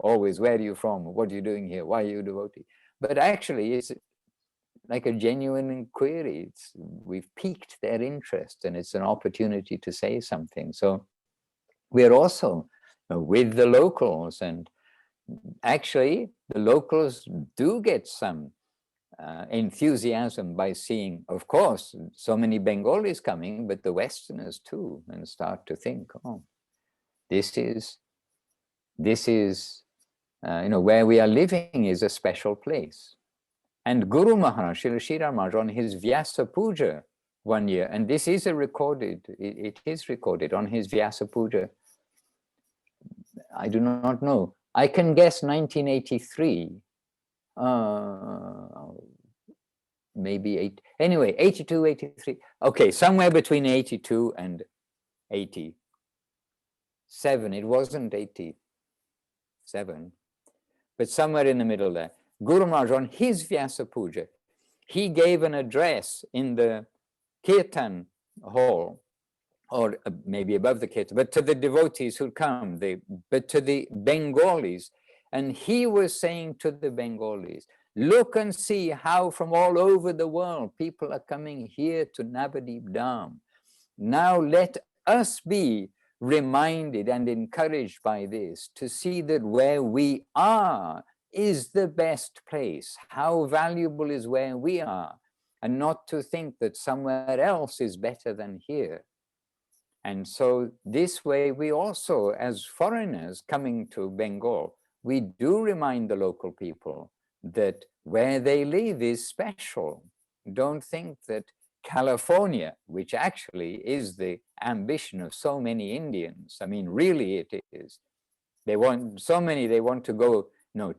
always, where are you from? What are you doing here? Why are you a devotee? But actually it's like a genuine inquiry. We've piqued their interest and it's an opportunity to say something. So we're also with the locals, and actually the locals do get some enthusiasm by seeing, of course, so many Bengalis coming, but the Westerners too, and start to think, oh, this is where we are living is a special place. And Guru Maharaj, Srila Sridhar Maharaj, on his Vyasa Puja one year, and this is it is recorded on his Vyasa Puja. I do not know. I can guess 1983. Maybe anyway, 82, 83. Okay, somewhere between 82 and 87. It wasn't 87, but somewhere in the middle there. Guru Maharaj, on his Vyasa Puja, he gave an address in the Kirtan hall, or maybe above the Kirtan, but to the devotees who come, but to the Bengalis. And he was saying to the Bengalis, look and see how from all over the world people are coming here to Navadvīp Dhām. Now let us be reminded and encouraged by this to see that where we are is the best place. How valuable is where we are, and not to think that somewhere else is better than here. And so this way we also, as foreigners coming to Bengal, we do remind the local people that where they live is special. Don't think that California, which actually is the ambition of so many Indians, I mean, really it is. They want to go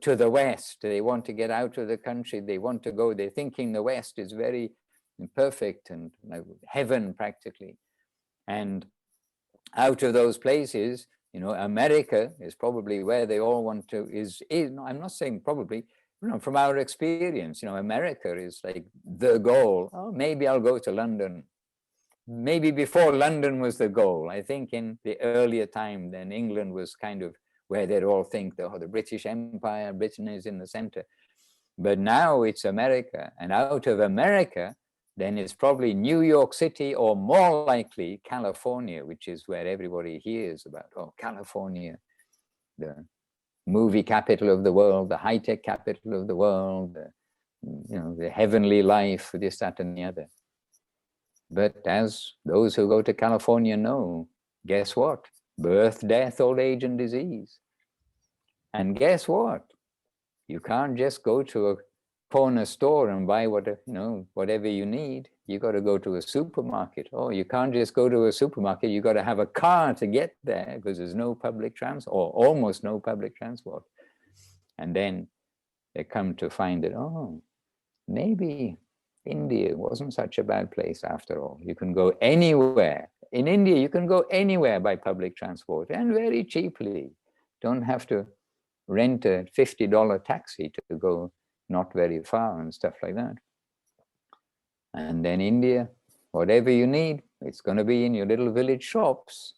to the West. They want to get out of the country. They want to go, they're thinking the West is very perfect and heaven practically. And out of those places, America is probably where they all want to, I'm not saying probably, from our experience, America is like the goal. Oh, maybe I'll go to London. Maybe before London was the goal. I think in the earlier time, then England was kind of where they'd all think, the British Empire, Britain is in the center. But now it's America. And out of America, then it's probably New York City, or more likely California, which is where everybody hears about, California, the movie capital of the world, the high-tech capital of the world, the heavenly life, this, that, and the other. But as those who go to California know, guess what? Birth, death, old age, and disease. And guess what? You can't just go to a corner store and buy whatever you need. You got to go to a supermarket. Oh, you can't just go to a supermarket. You got to have a car to get there because there's no public transport, or almost no public transport. And then they come to find that, maybe India wasn't such a bad place after all. You can go anywhere. In India, you can go anywhere by public transport, and very cheaply. Don't have to rent a $50 taxi to go not very far and stuff like that. And then India, whatever you need, it's going to be in your little village shops.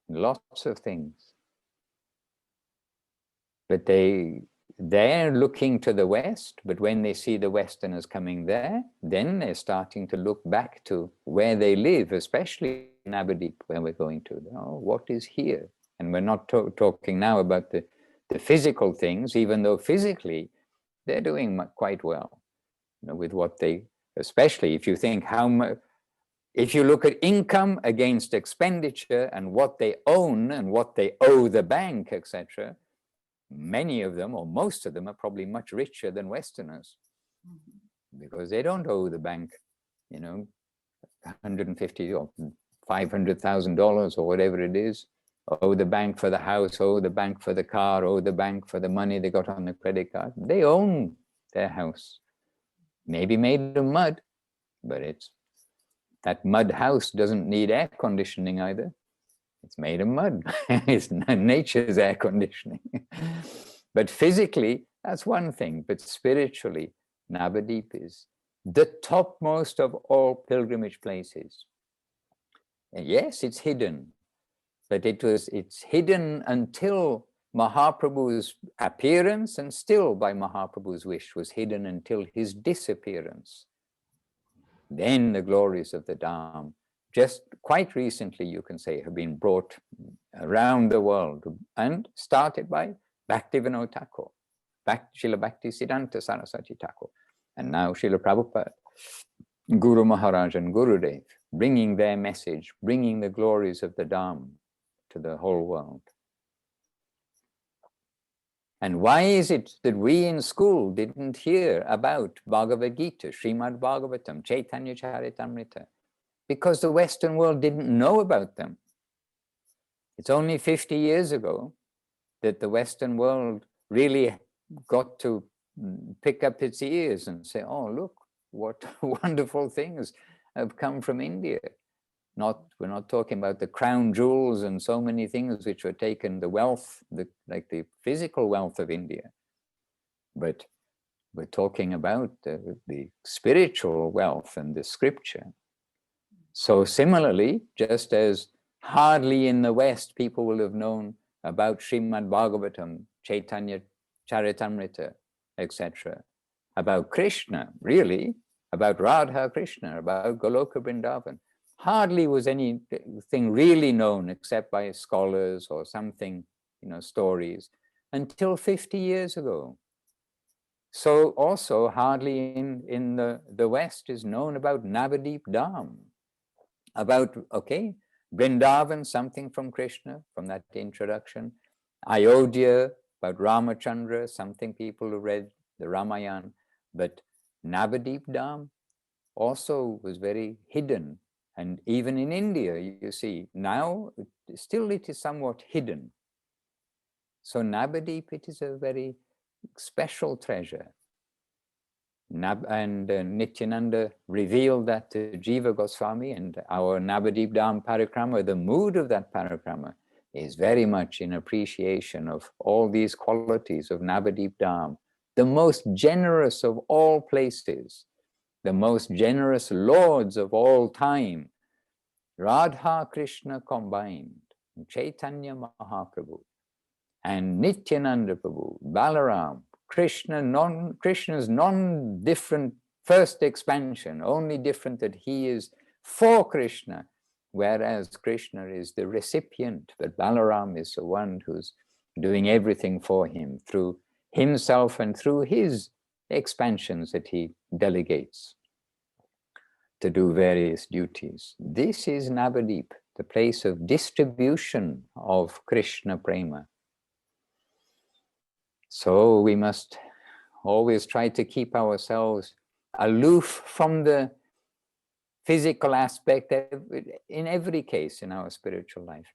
Lots of things. But they're looking to the West, but when they see the Westerners coming there, then they're starting to look back to where they live, especially in Navadvīp, where we're going to. What is here? And we're not talking now about the physical things, even though physically they're doing quite well, with what they, especially if you think if you look at income against expenditure and what they own and what they owe the bank, etc., many of them, or most of them, are probably much richer than Westerners, because they don't owe the bank, $150,000 or $500,000 or whatever it is. Owe the bank for the house, owe the bank for the car, owe the bank for the money they got on the credit card. They own their house. Maybe made of mud, but that mud house doesn't need air conditioning either. It's made of mud. It's nature's air conditioning. But physically, that's one thing. But spiritually, Navadvīp is the topmost of all pilgrimage places. And yes, it's hidden. But it's hidden until Mahaprabhu's appearance, and still by Mahaprabhu's wish was hidden until his disappearance. Then the glories of the Dham, just quite recently, you can say, have been brought around the world, and started by Bhaktivinoda Thakur, Srila Bhakti Siddhanta Saraswati Thakur, and now Srila Prabhupada, Guru Maharaj and Gurudev, bringing their message, bringing the glories of the Dham to the whole world. And why is it that we in school didn't hear about Bhagavad Gita, Srimad Bhagavatam, Chaitanya Charitamrita? Because the Western world didn't know about them. It's only 50 years ago that the Western world really got to pick up its ears and say, oh, look, what wonderful things have come from India. We're not talking about the crown jewels and so many things which were taken, the wealth, like the physical wealth of India. But we're talking about the spiritual wealth and the scripture. So similarly, just as hardly in the West people will have known about Srimad Bhagavatam, Chaitanya Charitamrita, etc., about Krishna, really, about Radha Krishna, about Goloka Vrindavan. Hardly was anything really known except by scholars or something, stories, until 50 years ago. So also hardly in the West is known about Navadvīp Dhām, about, Vrindavan, something from Krishna, from that introduction. Ayodhya, about Ramachandra, something people who read the Ramayana. But Navadvīp Dhām also was very hidden. And even in India, you see, now still it is somewhat hidden. So Navadvīp, it is a very special treasure. And Nityananda revealed that to Jiva Goswami, and our Navadvīp Dhām Parikramā, the mood of that Parikrama is very much in appreciation of all these qualities of Navadvīp Dhām, the most generous of all places, the most generous lords of all time, Radha Krishna combined, Chaitanya Mahaprabhu, and Nityananda Prabhu, Balaram, Krishna's non-different first expansion, only different that he is for Krishna, whereas Krishna is the recipient, but Balaram is the one who's doing everything for him through himself and through his expansions that he delegates to do various duties. This is Navadvīp, the place of distribution of Krishna Prema. So we must always try to keep ourselves aloof from the physical aspect in every case in our spiritual life.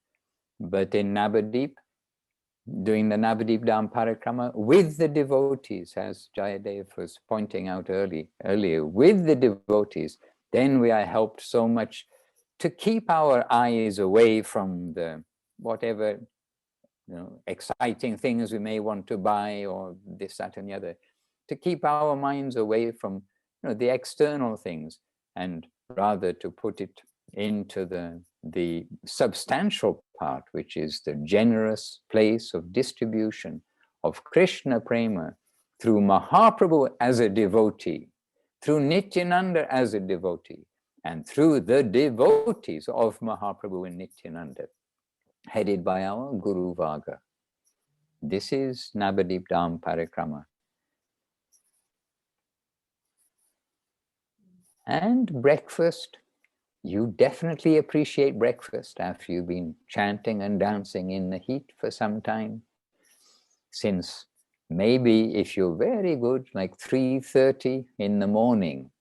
But in Navadvīp, doing the Navadvīp Dhām Parikramā with the devotees, as Jayadev was pointing out earlier, with the devotees, then we are helped so much to keep our eyes away from the whatever exciting things we may want to buy or this, that, and the other, to keep our minds away from the external things and rather to put it into the substantial part, which is the generous place of distribution of Krishna Prema through Mahaprabhu as a devotee, through Nityananda as a devotee, and through the devotees of Mahaprabhu and Nityananda, headed by our Guru Vaga. This is Navadvīp Dhām Parikramā. And breakfast, you definitely appreciate breakfast after you've been chanting and dancing in the heat for some time. Since maybe if you're very good, like 3:30 in the morning,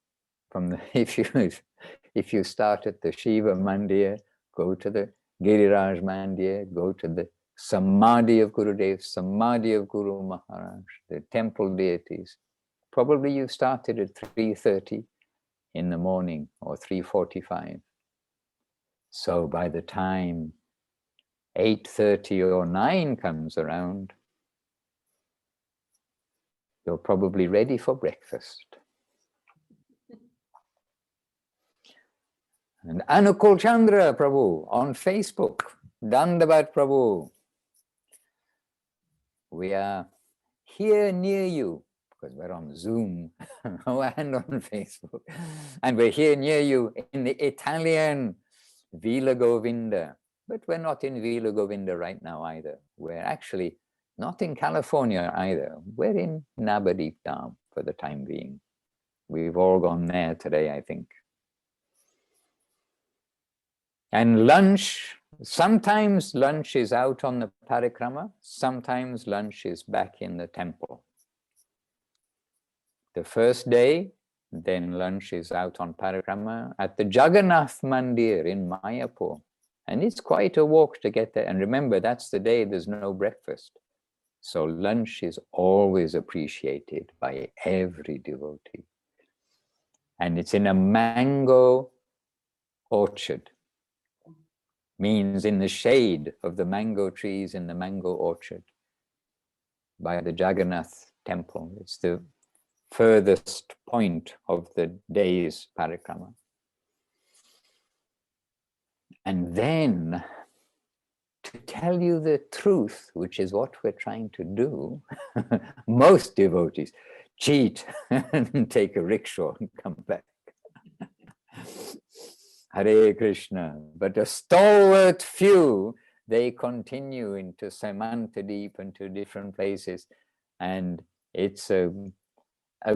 if you start at the Shiva Mandir, go to the Giriraj Mandir, go to the Samadhi of Gurudev, Samadhi of Guru Maharaj, the temple deities. Probably you started at 3:30 in the morning or 3:45. So by the time 8:30 or 9 comes around, you're probably ready for breakfast. And Anukul Chandra Prabhu on Facebook, Dandavat Prabhu. We are here near you, because we're on Zoom and on Facebook. And we're here near you in the Italian Villa Govinda. But we're not in Villa Govinda right now either. We're actually not in California either. We're in Navadvīp Dhām for the time being. We've all gone there today, I think. And lunch Sometimes lunch is out on the parikrama, sometimes lunch is back in the temple. The first day, then lunch is out on parikrama at the Jagannath Mandir in Mayapur. And it's quite a walk to get there. And remember, that's the day there's no breakfast. So lunch is always appreciated by every devotee. And it's in a mango orchard. Means in the shade of the mango trees in the mango orchard by the Jagannath temple. It's the furthest point of the day's parikrama. And then, to tell you the truth, which is what we're trying to do, most devotees cheat and take a rickshaw and come back. Hare Krishna. But a stalwart few, they continue into Samanthadeep and to different places. And it's a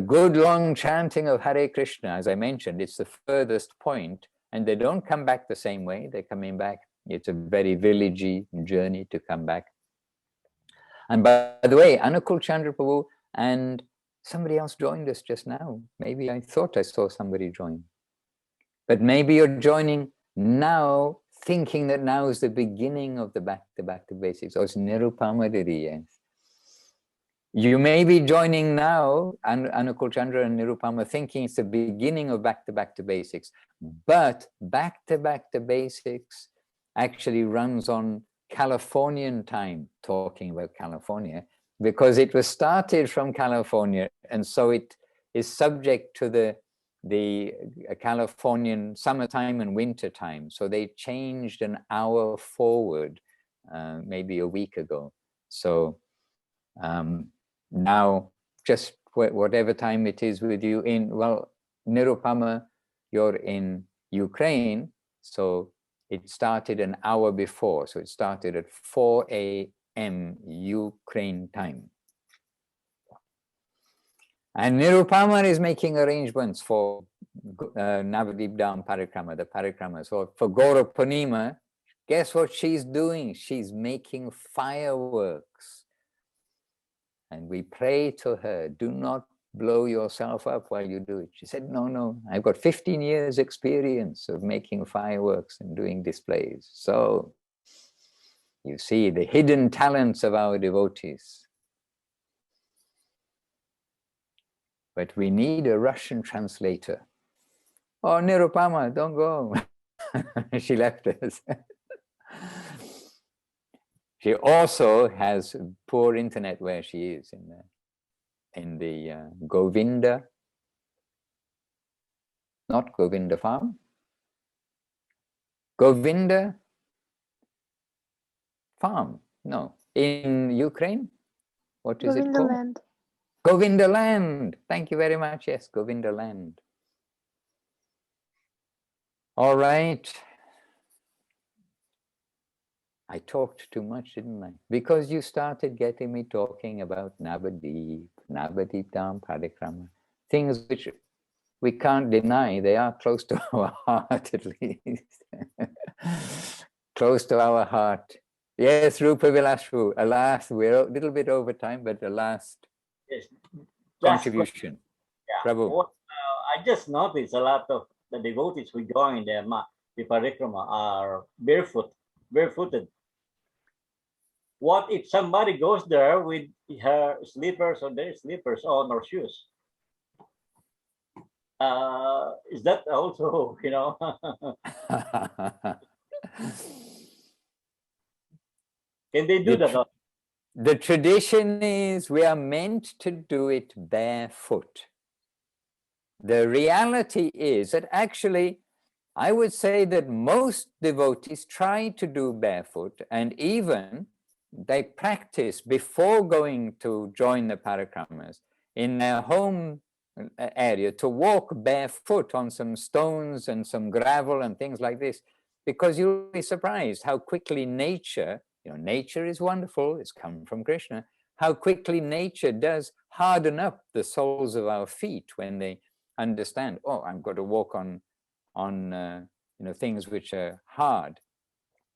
good long chanting of Hare Krishna. As I mentioned, it's the furthest point, and they don't come back the same way. They're coming back. It's a very villagey journey to come back. And by the way, Anukul Chandra Prabhu and somebody else joined us just now. Maybe I thought I saw somebody join. But maybe you're joining now, thinking that now is the beginning of the back to basics. Oh, it's Nirupama Didi, yes. You may be joining now, Anukul Chandra and Nirupama, thinking it's the beginning of back to basics. But back to basics actually runs on Californian time, talking about California, because it was started from California, and so it is subject to the Californian summertime and wintertime. So they changed an hour forward maybe a week ago. So now just whatever time it is with you in, well, Nirupama, you're in Ukraine, so it started an hour before. So it started at 4 a.m. Ukraine time. And Nirupama is making arrangements for Navadvīp Dhām Parikramā, the Parikrama. So for Gaura Purnima, guess what she's doing? She's making fireworks. And we pray to her, do not blow yourself up while you do it. She said, no, I've got 15 years experience of making fireworks and doing displays. So you see the hidden talents of our devotees. But we need a Russian translator. Oh, Nirupama, don't go. She left us. She also has poor internet where she is in the Govinda, not Govinda farm, Govinda farm. No, in Ukraine. What is it called? Land. Govinda land. Thank you very much. Yes, Govinda land. All right. I talked too much, didn't I? Because you started getting me talking about Navadvīp Dhām Parikramā, things which we can't deny, they are close to our heart at least. Close to our heart. Yes, Rupa Vilashu, alas, we're a little bit over time, but the last Yes. contribution. Yeah. Prabhu. What, I just noticed a lot of the devotees who join the parikrama are barefooted. What if somebody goes there with her slippers or their slippers on or shoes? Is that also, can they do that? The tradition is we are meant to do it barefoot. The reality is that actually, I would say that most devotees try to do barefoot, and even they practice before going to join the parikramas in their home area to walk barefoot on some stones and some gravel and things like this, because you'll be surprised how quickly nature, nature is wonderful, it's come from Krishna, how quickly nature does harden up the soles of our feet when they understand, oh, I'm going to walk on things which are hard.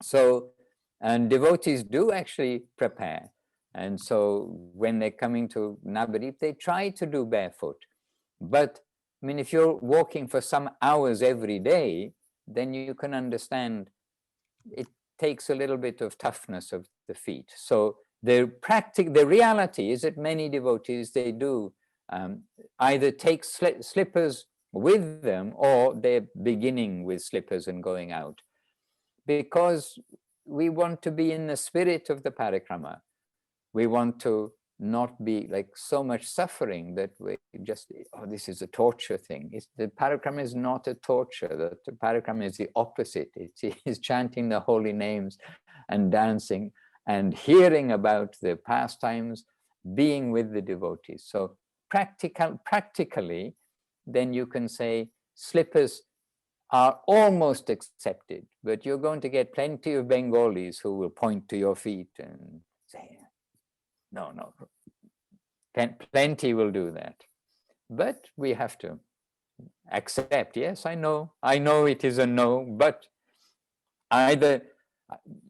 So, and devotees do actually prepare. And so when they're coming to Navadvīp, they try to do barefoot. But I mean, if you're walking for some hours every day, then you can understand it takes a little bit of toughness of the feet. So the reality is that many devotees, they do either take slippers with them, or they're beginning with slippers and going out, because we want to be in the spirit of the parikrama. We want to not be like so much suffering that we just, oh, this is a torture thing. The parikrama is not a torture. The parikrama is the opposite. It is chanting the holy names and dancing and hearing about the pastimes, being with the devotees. So practically, then you can say slippers are almost accepted, but you're going to get plenty of Bengalis who will point to your feet and say, no, no, plenty will do that. But we have to accept, yes, I know it is a no, but either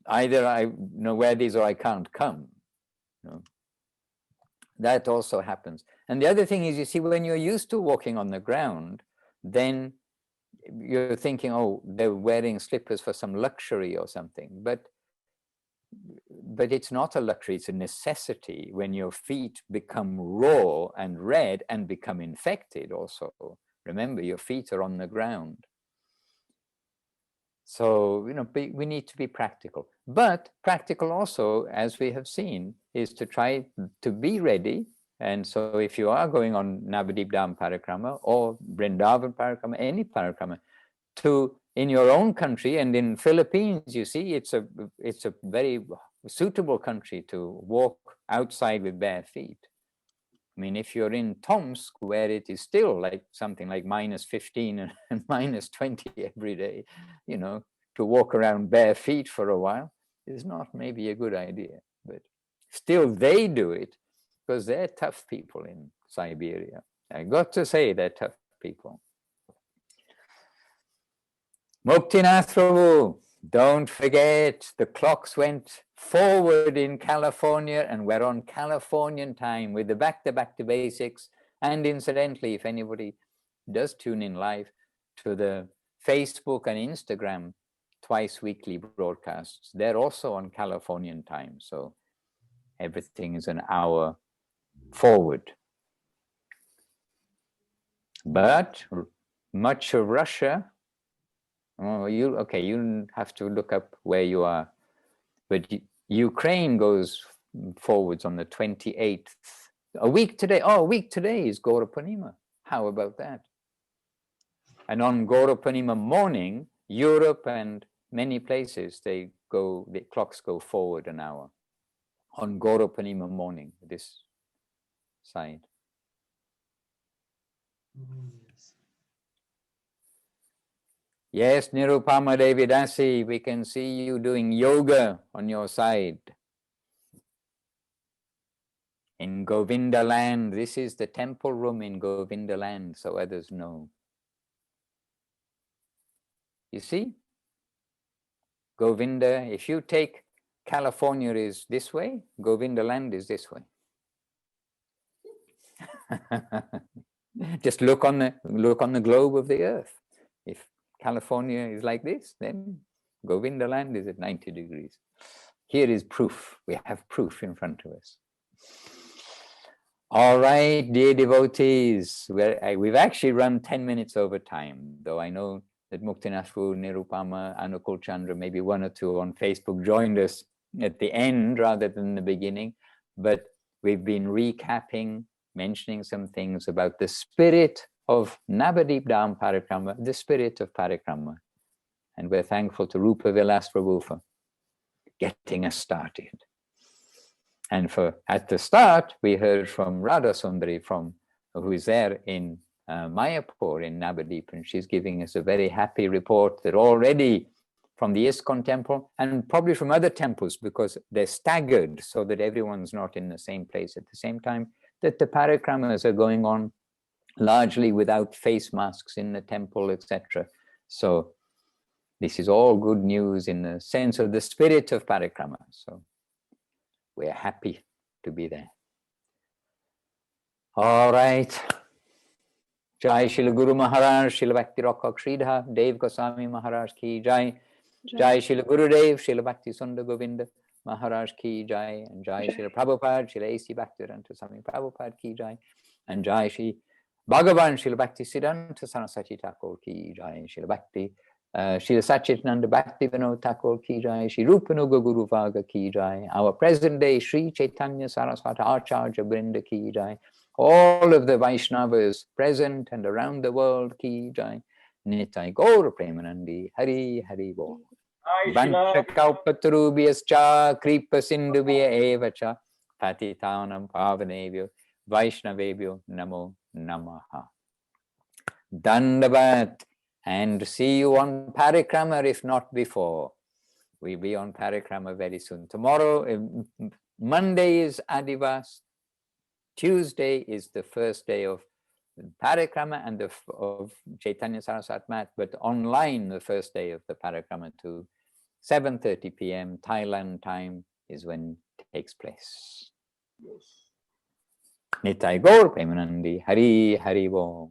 I know where it is or I can't come. You know? That also happens. And the other thing is, you see, when you're used to walking on the ground, then you're thinking, oh, they're wearing slippers for some luxury or something. But it's not a luxury, it's a necessity when your feet become raw and red and become infected also. Remember, your feet are on the ground. So, you know, we need to be practical. But practical also, as we have seen, is to try to be ready. And so if you are going on Navadvīp Dhām Parikramā or Vrindavan Parikramā, any Parikramā, to in your own country, and in Philippines, you see, it's a very suitable country to walk outside with bare feet. I mean, if you're in Tomsk, where it is still like something like -15 and -20 every day, you know, to walk around bare feet for a while is not maybe a good idea. But still they do it because they're tough people in Siberia. I got to say, they're tough people. Muktinath Prabhu, don't forget, the clocks went forward in California and we're on Californian time with the back to basics. And incidentally, if anybody does tune in live to the Facebook and Instagram twice weekly broadcasts, they're also on Californian time. So everything is an hour forward. But much of Russia, oh, you have to look up where you are. But Ukraine goes forwards on the 28th. A week today is Gaura Purnima. How about that? And on Gaura Purnima morning, Europe and many places, the clocks go forward an hour. On Gaura Purnima morning, this side. Yes, Nirupama Devidasi, we can see you doing yoga on your side. In Govinda land, this is the temple room in Govinda land, so others know. You see? Govinda, if you take California is this way, Govinda land is this way. Just look on the globe of the earth. If California is like this, then Govinda land is at 90 degrees. Here is proof. We have proof in front of us. All right, dear devotees, we've actually run 10 minutes over time, though I know that Muktinathru, Nirupama, Anukul Chandra, maybe one or two on Facebook joined us at the end rather than the beginning, but we've been recapping, mentioning some things about the spirit of Navadvīp Dhām Parikramā, the spirit of Parikrama. And we're thankful to Rupa Vilas Prabhu for getting us started. And at the start, we heard from Radha Sundari, who is there in Mayapur in Navadvīp, and she's giving us a very happy report that already from the ISKCON temple, and probably from other temples, because they're staggered so that everyone's not in the same place at the same time, that the parikramas are going on largely without face masks in the temple, etc. So This is all good news in the sense of the spirit of parikrama. So we're happy to be there. All right. Jai Shri Guru Maharaj, Shri Bhakti Rakkhak Sridhar, Dev Goswami Maharaj ki Jai. Jai Shri Gurudev, Shri Bhakti Sundar Govinda Maharaj ki Jai. And Jai Shri Prabhupada, Shri A.C. Bhaktivedanta Swami Prabhupada ki Jai. And Jai Shri Bhagavan, Shri Bhakti Siddhanta Saraswati Thakur ki Jai. Shri Bhakti Shri Satchitananda Bhakti Vinod Thakur ki Jai. Shri Rupanuga Guru Vaga ki Jai. Our present day Shri Chaitanya Saraswati Acharya Brinda ki Jai. All of the Vaishnavas present and around the world ki Jai. Nitai Gaur Premanandi Hari Hari Bol. Vanchakalpatarubhyascha kripa sindhubhya evacha patitanam pavanebhyo Vaishnavebhyo namo namaha. Dandavat. And see you on Parikrama, if not before. We'll be on Parikrama very soon. Tomorrow, Monday is Adivas. Tuesday is the first day of Parikrama and of Chaitanya Saraswati Mat, but online the first day of the Parikrama to 7:30 p.m. Thailand time is when it takes place. Nitai Gaur Premanandi Hari Hari Bol.